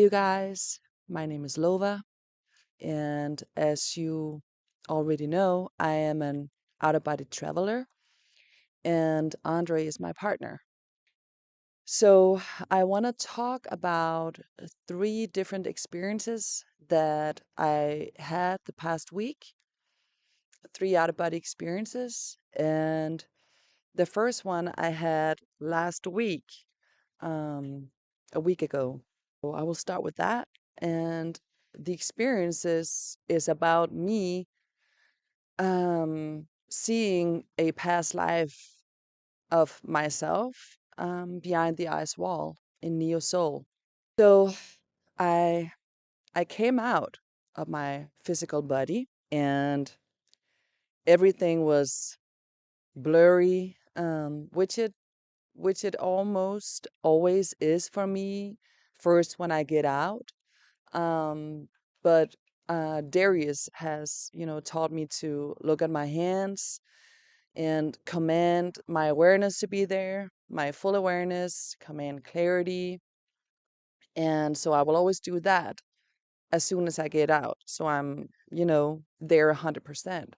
you guys. My name is Lova, and as you already know, I am an out of body traveler, and Andre is my partner. So, I want to talk about three different experiences that I had the past week, three out of body experiences. And the first one I had last week, um, a week ago. So I will start with that. And the experiences is about me seeing a past life of myself behind the ice wall in Neo Soul. So I I came out of my physical body and everything was blurry, which it almost always is for me first when I get out. Um, but Darius has, taught me to look at my hands and command my awareness to be there, my full awareness, command clarity. And so I will always do that as soon as I get out. So I'm, there 100%.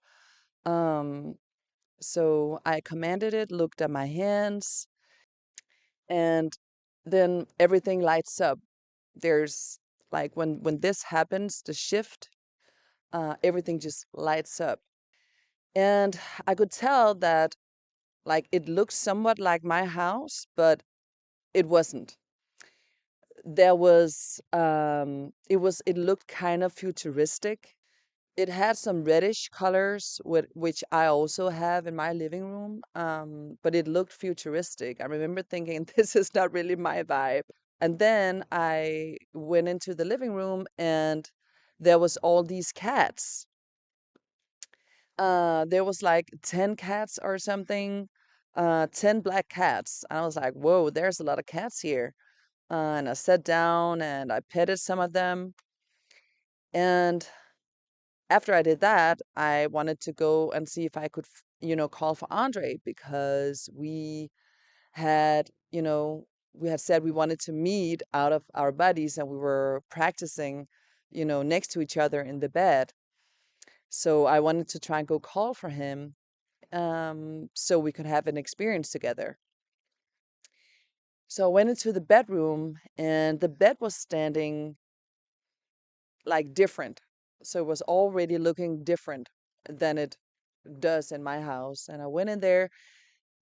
Um, so I commanded it, looked at my hands, and then everything lights up. There's like when this happens, the shift, everything just lights up. And I could tell that like it looked somewhat like my house, but it wasn't. It looked kind of futuristic. It had some reddish colors, which I also have in my living room, but it looked futuristic. I remember thinking, this is not really my vibe. And then I went into the living room and there was all these cats. There was like 10 cats or something, 10 black cats. And I was like, whoa, there's a lot of cats here. And I sat down and I petted some of them. And after I did that, I wanted to go and see if I could, call for Andre because had, you know, we had said we wanted to meet out of our buddies and we were practicing, next to each other in the bed. So I wanted to try and go call for him so we could have an experience together. So I went into the bedroom and the bed was standing like different. So it was already looking different than it does in my house. And I went in there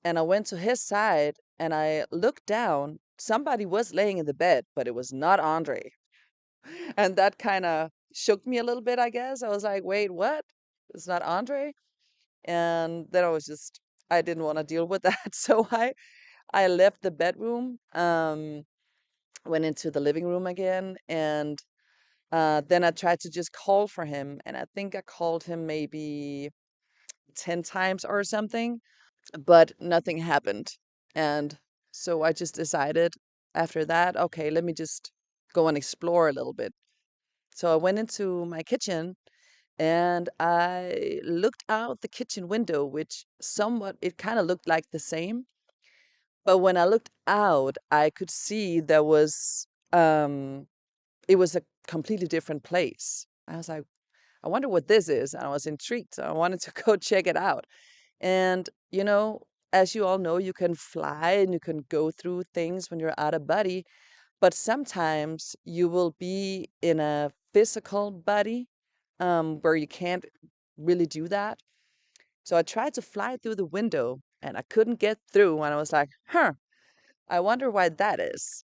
and I went to his side and I looked down. Somebody was laying in the bed, but it was not Andre. And that kind of shook me a little bit, I guess. I was like, wait, what? It's not Andre? And then I didn't want to deal with that. So I left the bedroom, went into the living room again, and then I tried to just call for him. And I think I called him maybe 10 times or something, but nothing happened. And so I just decided after that, okay, let me just go and explore a little bit. So I went into my kitchen and I looked out the kitchen window, which somewhat, it kind of looked like the same. But when I looked out, I could see um, it was a completely different place. I was like, I wonder what this is. And I was intrigued. So I wanted to go check it out. And, as you all know, you can fly and you can go through things when you're out of body, but sometimes you will be in a physical body where you can't really do that. So I tried to fly through the window and I couldn't get through. And I was like, huh, I wonder why that is.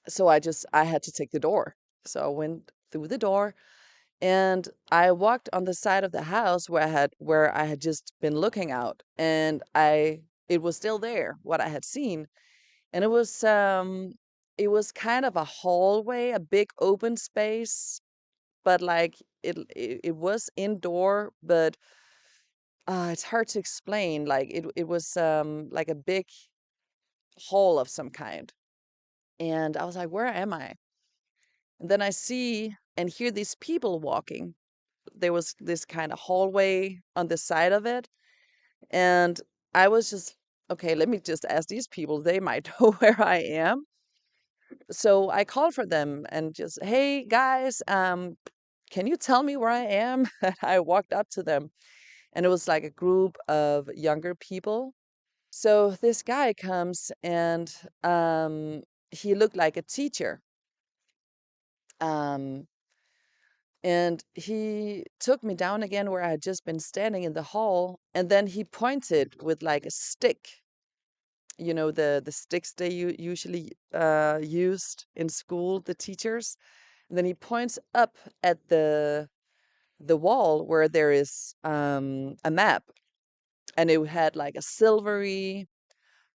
So I had to take the door. So I went through the door and I walked on the side of the house where I had just been looking out, and it was still there what I had seen, and it was it was kind of a hallway, a big open space, but like it was indoor, but it's hard to explain. Like it was like a big hall of some kind. And I was like, where am I? And then I see and hear these people walking. There was this kind of hallway on the side of it. And I was just, okay, let me just ask these people. They might know where I am. So I called for them and just, hey guys, can you tell me where I am? And I walked up to them, and it was like a group of younger people. So this guy comes, and he looked like a teacher. Um, and he took me down again where I had just been standing in the hall, and then he pointed with like a stick, the sticks they usually used in school, the teachers. And then he points up at the wall where there is a map, and it had like a silvery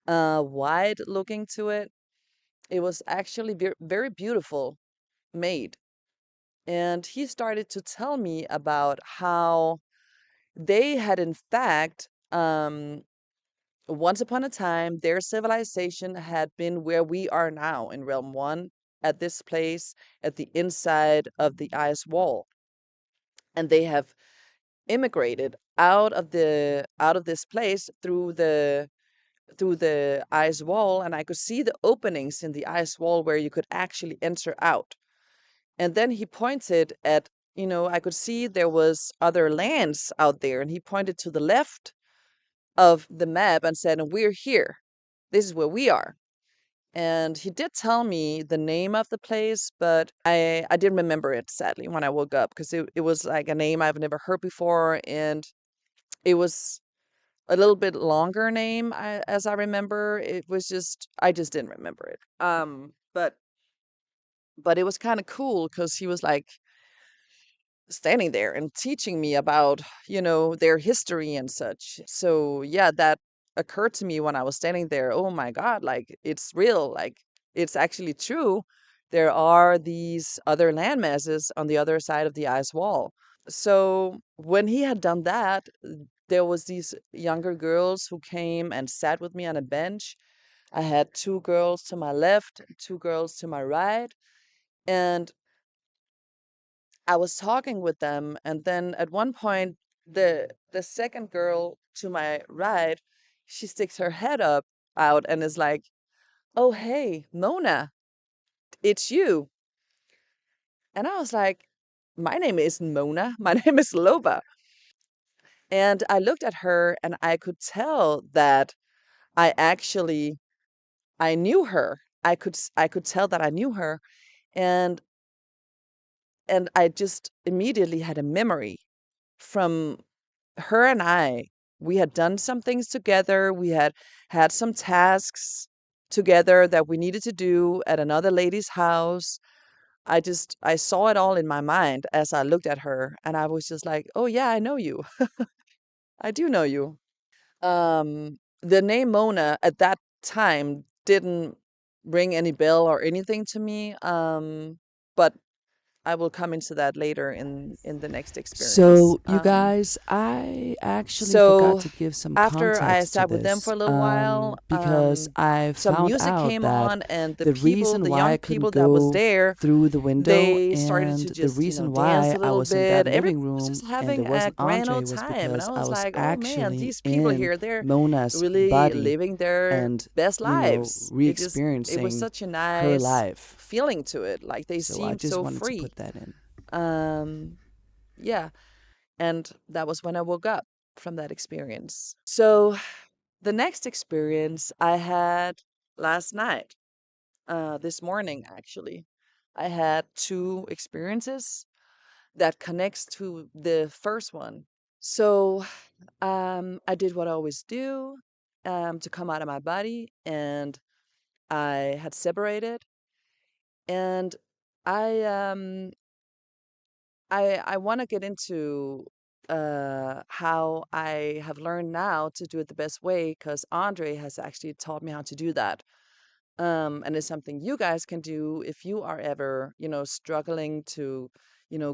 white looking to it. It was actually very beautiful made. And he started to tell me about how they had, in fact, once upon a time, their civilization had been where we are now in Realm 1, at this place, at the inside of the ice wall. And they have immigrated out of this place through the ice wall, and I could see the openings in the ice wall where you could actually enter out. And then he pointed at, I could see there was other lands out there, and he pointed to the left of the map and said, and we're here. This is where we are. And he did tell me the name of the place, but I didn't remember it, sadly, when I woke up, because it was like a name I've never heard before, and it was a little bit longer name, as I remember. It was just I just didn't remember it. But it was kind of cool because he was like standing there and teaching me about, their history and such. So yeah, that occurred to me when I was standing there. Oh my God, like it's real, like it's actually true. There are these other land masses on the other side of the ice wall. So when he had done that, there was these younger girls who came and sat with me on a bench. I had two girls to my left, two girls to my right, and I was talking with them. And then at one point, the second girl to my right, she sticks her head up out and is like, "Oh, hey, Mona, it's you." And I was like, "My name isn't Mona. My name is Lova." And I looked at her, and I could tell that I actually I knew her. I could tell that I knew her, and I just immediately had a memory from her and I. We had done some things together. We had had some tasks together that we needed to do at another lady's house. I saw it all in my mind as I looked at her, and I was just like, "Oh yeah, I know you. I do know you." The name Mona at that time didn't ring any bell or anything to me. But I will come into that later in the next experience. So, you guys, I actually forgot So to give some after I context to sat with them for this a little while, because I some found music out came that on, and the reason the why young I couldn't people that was go there, through the window they started and to the just, reason dance why a I little was in that bit. Everybody living was room just and having there a wasn't grand Andre old was time, and I because I was was like, "Oh man, actually these people in here, they're Mona's really body living their and, best lives." It was re-experiencing such a her nice life. feeling to it. Like they So I seemed just so wanted to free. put that in. Um, yeah. And that was when I woke up from that experience. So the next experience I had last night, this morning actually. I had two experiences that connects to the first one. So I did what I always do, to come out of my body, and I had separated, and I um I want to get into how I have learned now to do it the best way, because Andre has actually taught me how to do that. And it's something you guys can do if you are ever, struggling to,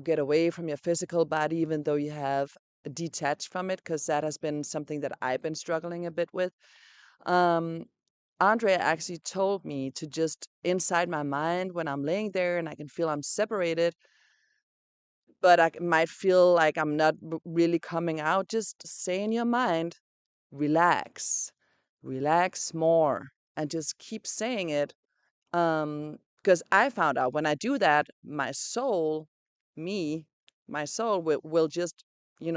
get away from your physical body, even though you have detached from it, because that has been something that I've been struggling a bit with. Um, Andrea actually told me to just inside my mind when I'm laying there and I can feel I'm separated, but might feel like I'm not really coming out. Just say in your mind, relax, relax more, and just keep saying it. Because I found out when I do that, me, my soul will just,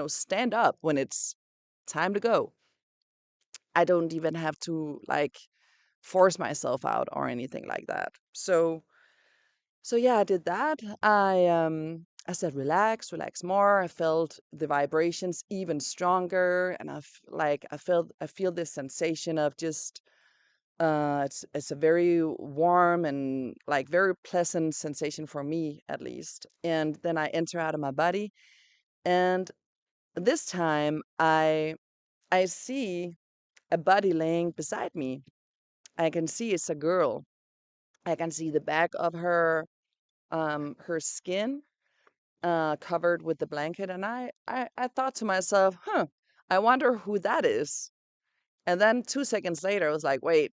stand up when it's time to go. I don't even have to like force myself out or anything like that. So yeah, I did that. I said relax, relax more. I felt the vibrations even stronger, and I feel this sensation of just it's a very warm and like very pleasant sensation for me at least. And then I enter out of my body, and this time I see a body laying beside me. I can see it's a girl. I can see the back of her skin covered with the blanket, and I thought to myself, huh, I wonder who that is. And then 2 seconds later, I was like, wait,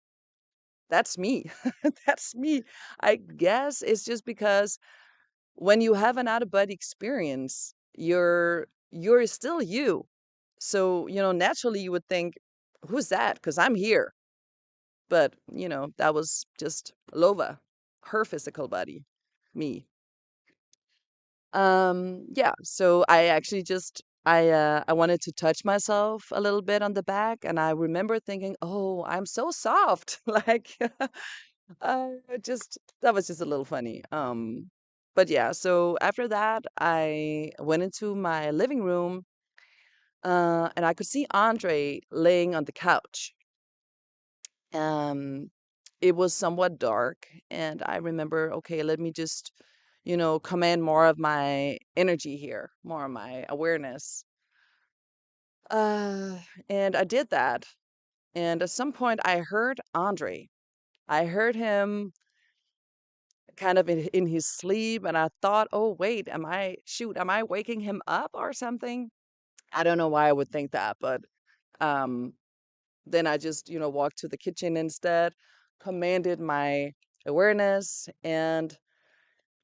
that's me. That's me. I guess it's just because when you have an out of body experience, you're still you. So, naturally you would think, who's that? Because I'm here. But, that was just Lova, her physical body, me. Yeah, so I actually just I wanted to touch myself a little bit on the back, and I remember thinking, "Oh, I'm so soft." Like just that was just a little funny. But yeah, so after that, I went into my living room, and I could see Andre laying on the couch. Um, it was somewhat dark, and I remember, okay, let me just, command more of my energy here, more of my awareness. Uh, and I did that. And at some point, I heard Andre. I heard him kind of in his sleep, and I thought, oh, wait, am I waking him up or something? I don't know why I would think that, but um, then I just, walked to the kitchen instead, commanded my awareness, and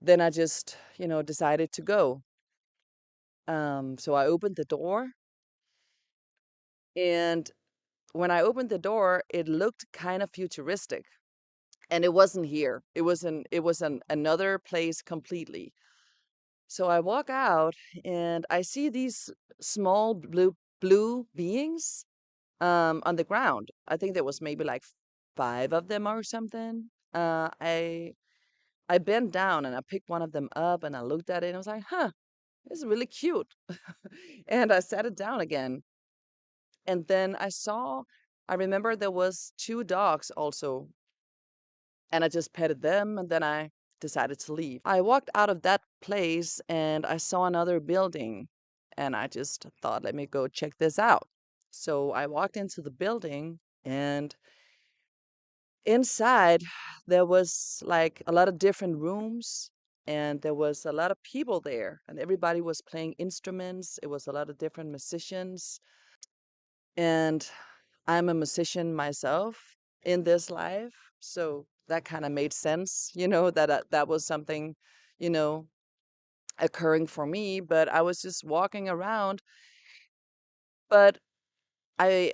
then I just, decided to go. So I opened the door, and when I opened the door, it looked kind of futuristic, and it wasn't here. It was another place completely. So I walk out, and I see these small blue beings on the ground. I think there was maybe like five of them or something. I bent down and I picked one of them up and I looked at it and I was like, huh, this is really cute. And I sat it down again. And then I remember there was two dogs also, and I just petted them and then I decided to leave. I walked out of that place and I saw another building and I just thought, let me go check this out. So I walked into the building, and inside there was like a lot of different rooms, and there was a lot of people there, and everybody was playing instruments. It was a lot of different musicians, and I'm a musician myself in this life, so that kind of made sense, that that was something, you know, occurring for me. But I was just walking around, but I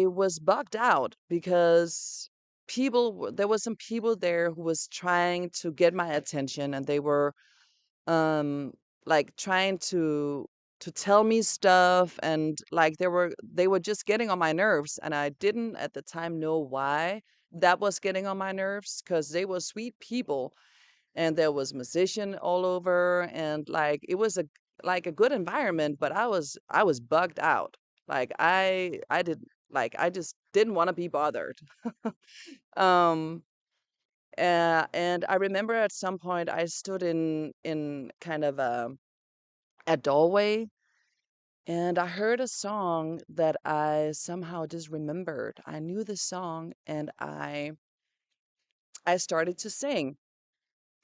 was bugged out because there was some people there who was trying to get my attention, and they were um like trying to tell me stuff, and like they were just getting on my nerves, and I didn't at the time know why that was getting on my nerves, because they were sweet people, and there was musician all over, and like it was a good environment, but I was bugged out. Like I did like I just didn't want to be bothered. um and I remember at some point I stood in kind of a doorway, and I heard a song that I somehow just remembered. I knew the song, and I started to sing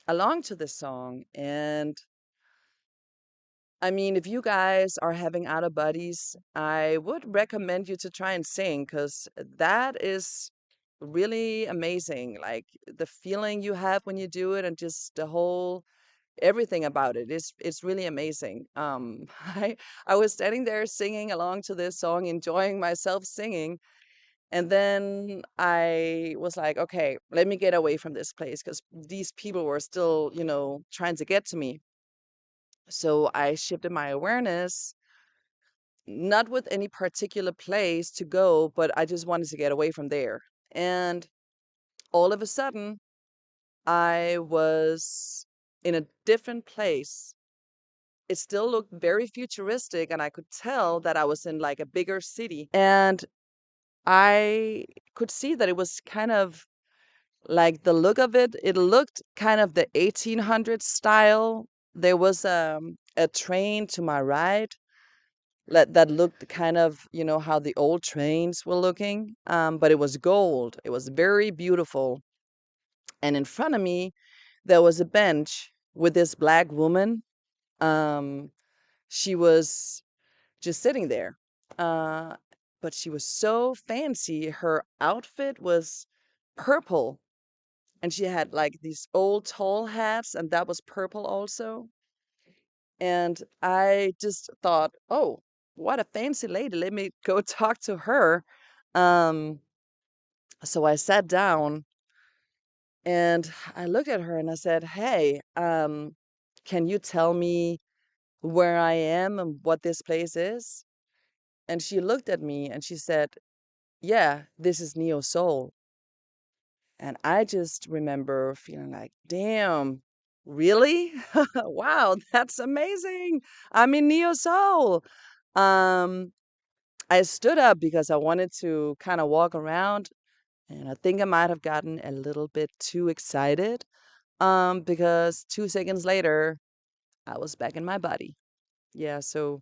along to this song. And I mean, if you guys are having out of buddies, I would recommend you to try and sing because that is really amazing. Like the feeling you have when you do it and just the whole everything about it is it's really amazing. I was standing there singing along to this song, enjoying myself singing, and then I was like, okay, let me get away from this place because these people were still, trying to get to me. So I shifted my awareness, not with any particular place to go, but I just wanted to get away from there. And all of a sudden, I was in a different place. It still looked very futuristic, and I could tell that I was in like a bigger city. And I could see that it was kind of like the look of it. It looked kind of the 1800s style. There was a train to my right that looked kind of, how the old trains were looking. But it was gold. It was very beautiful. And in front of me, there was a bench with this black woman. Um, she was just sitting there. Uh, but she was so fancy. Her outfit was purple, and she had like these old tall hats, and that was purple also. And I just thought, oh, what a fancy lady. Let me go talk to her. Um, so I sat down and I looked at her and I said, hey, can you tell me where I am and what this place is? And she looked at me and she said, yeah, this is Neo Soul. And I just remember feeling like, damn, really? Wow, that's amazing. I'm in Neo Soul. Um, I stood up because I wanted to kind of walk around, and I think I might have gotten a little bit too excited. Because 2 seconds later, I was back in my body. Yeah, so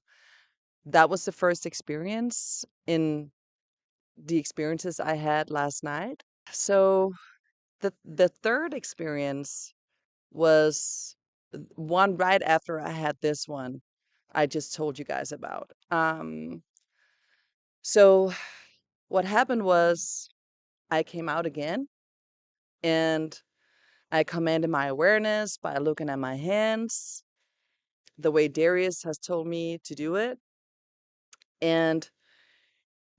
that was the first experience in the experiences I had last night. So the third experience was one right after I had this one I just told you guys about. So what happened was I came out again and I commanded my awareness by looking at my hands the way Darius has told me to do it. And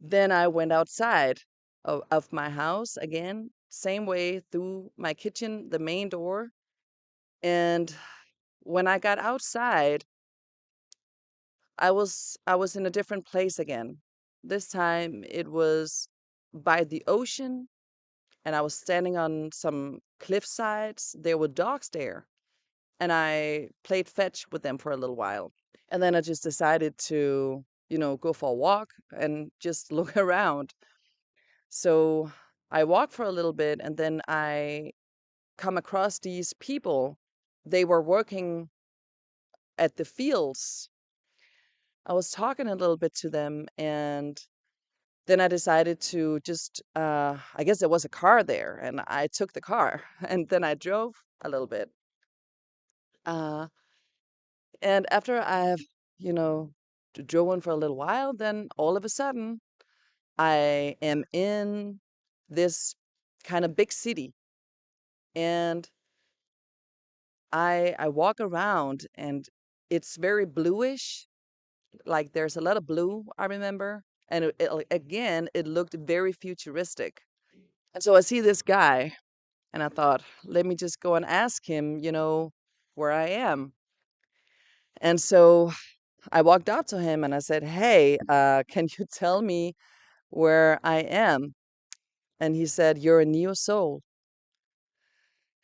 then I went outside of my house again, same way through my kitchen, the main door. And when I got outside, I was in a different place again. This time it was by the ocean and I was standing on some cliff sides. There were dogs there and I played fetch with them for a little while. And then I just decided to, go for a walk and just look around. So I walked for a little bit and then I come across these people. They were working at the fields. I was talking a little bit to them and then I decided to just, I guess there was a car there and I took the car and then I drove a little bit. Uh, and after I've, you know, driven for a little while, then all of a sudden I am in this kind of big city and I walk around and it's very bluish. Like there's a lot of blue, I remember. And again, it looked very futuristic. And so I see this guy and I thought, let me just go and ask him, where I am. And so I walked up to him and I said, hey, can you tell me where I am? And he said, you're a neo soul.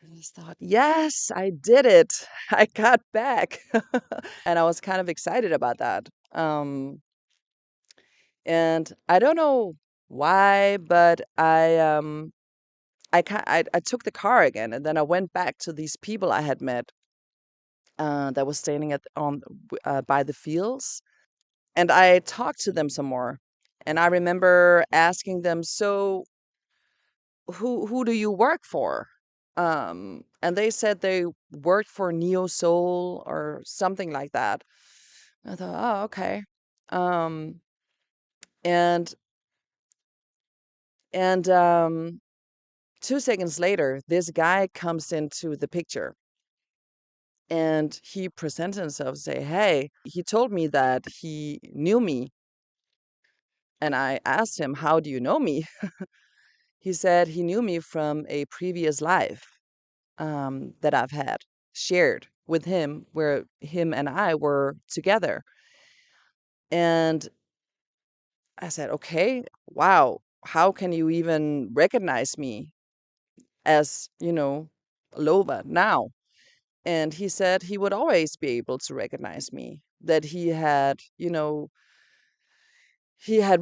And I just thought, yes, I did it. I got back. And I was kind of excited about that. And I don't know why, but I took the car again, and then I went back to these people I had met that was standing by the fields, and I talked to them some more. And I remember asking them, "So, who do you work for?" And they said they worked for Neo Soul or something like that. I thought, oh, okay. Um, and and 2 seconds later, this guy comes into the picture and he presents himself, say, "Hey," he told me that he knew me, and I asked him, "How do you know me?" He said he knew me from a previous life that I've had shared with him, where him and I were together. And I said, "Okay, wow, how can you even recognize me as, Lova now?" And he said he would always be able to recognize me, that he had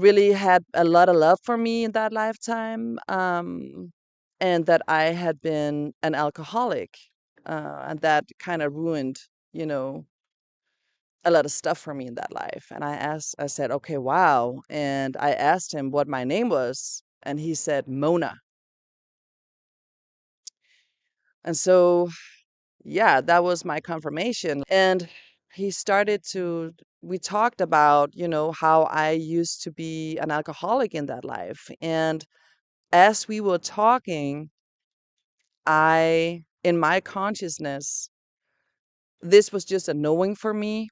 really had a lot of love for me in that lifetime, and that I had been an alcoholic, and that kind of ruined, you know, a lot of stuff for me in that life. And I said, okay, wow. And I asked him what my name was, and he said, Mona. And so, yeah, that was my confirmation. And he started to, we talked about, how I used to be an alcoholic in that life. And as we were talking, in my consciousness, this was just a knowing for me.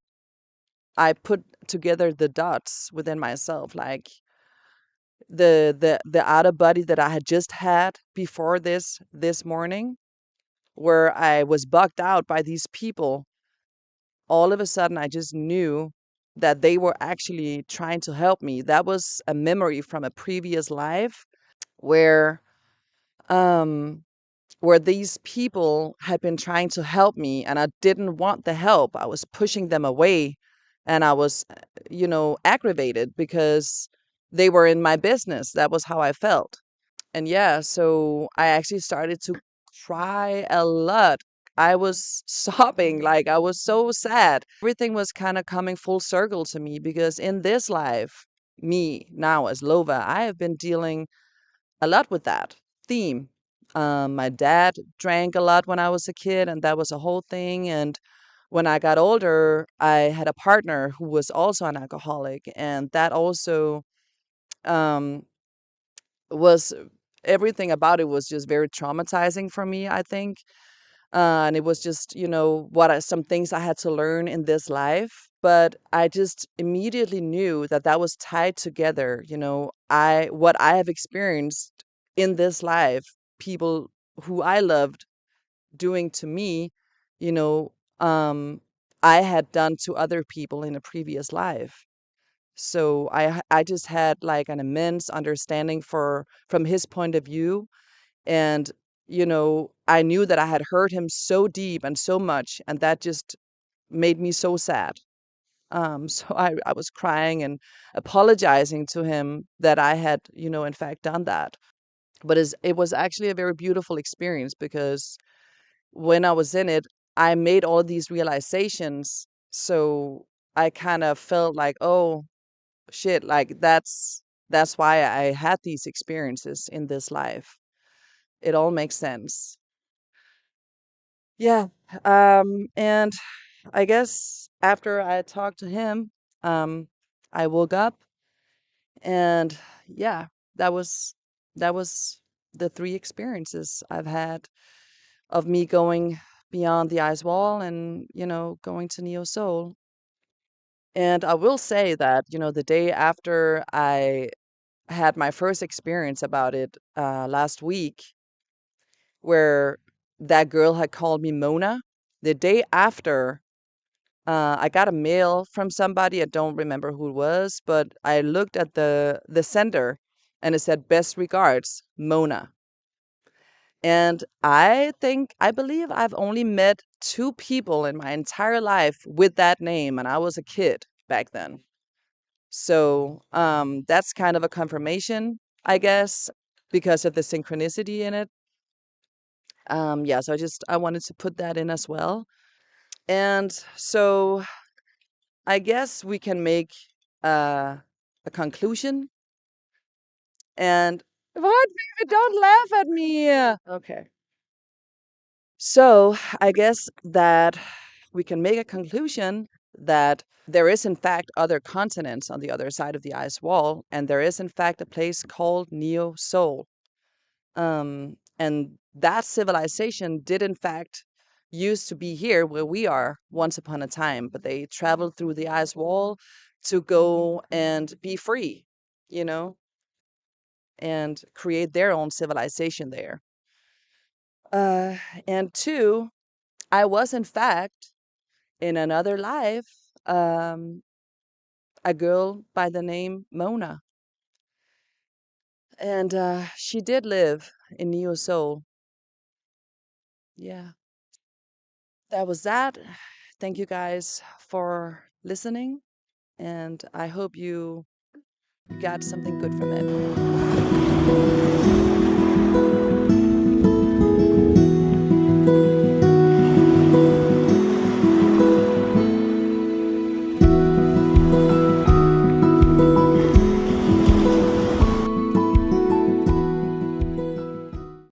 I put together the dots within myself, like the out of body that I had just had before this morning, where I was bugged out by these people. All of a sudden, I just knew that they were actually trying to help me. That was a memory from a previous life where um where these people had been trying to help me and I didn't want the help. I was pushing them away and I was, aggravated because they were in my business. That was how I felt. And yeah, so I actually started to cry a lot. I was sobbing, like I was so sad. Everything was kind of coming full circle to me because in this life, me now as Lova, I have been dealing a lot with that theme. My dad drank a lot when I was a kid, and that was a whole thing. And when I got older, I had a partner who was also an alcoholic, and that also um, was everything about it was just very traumatizing for me, I think. And it was just, some things I had to learn in this life. But I just immediately knew that that was tied together. What I have experienced in this life, people who I loved doing to me, you know, um, I had done to other people in a previous life. So I just had like an immense understanding from his point of view. And I knew that I had hurt him so deep and so much, and that just made me so sad. So I was crying and apologizing to him that I had, in fact done that. But it was actually a very beautiful experience because when I was in it, I made all these realizations. So I kind of felt like, oh shit, like that's why I had these experiences in this life. It all makes sense. Yeah. And I guess after I talked to him, um, I woke up and yeah, that was that was the three experiences I've had of me going beyond the ice wall and, going to Neo Soul. And I will say that, the day after I had my first experience about it last week, where that girl had called me Mona, the day after, I got a mail from somebody. I don't remember who it was, but I looked at the sender and it said, "Best regards, Mona." And I believe I've only met two people in my entire life with that name, and I was a kid back then. So that's kind of a confirmation, I guess, because of the synchronicity in it. Yeah, so I wanted to put that in as well. And so I guess we can make uh, a conclusion. And what, baby? Don't laugh at me. Okay. So I guess that we can make a conclusion that there is, in fact, other continents on the other side of the ice wall, and there is, in fact, a place called Neo Seoul. And that civilization did, in fact, used to be here where we are once upon a time, but they traveled through the ice wall to go and be free, you know, and create their own civilization there. Uh, and two, I was, in fact, in another life, um, a girl by the name Mona. And she did live in Neo Seoul. Yeah, that was that. Thank you guys for listening, and I hope you got something good from it.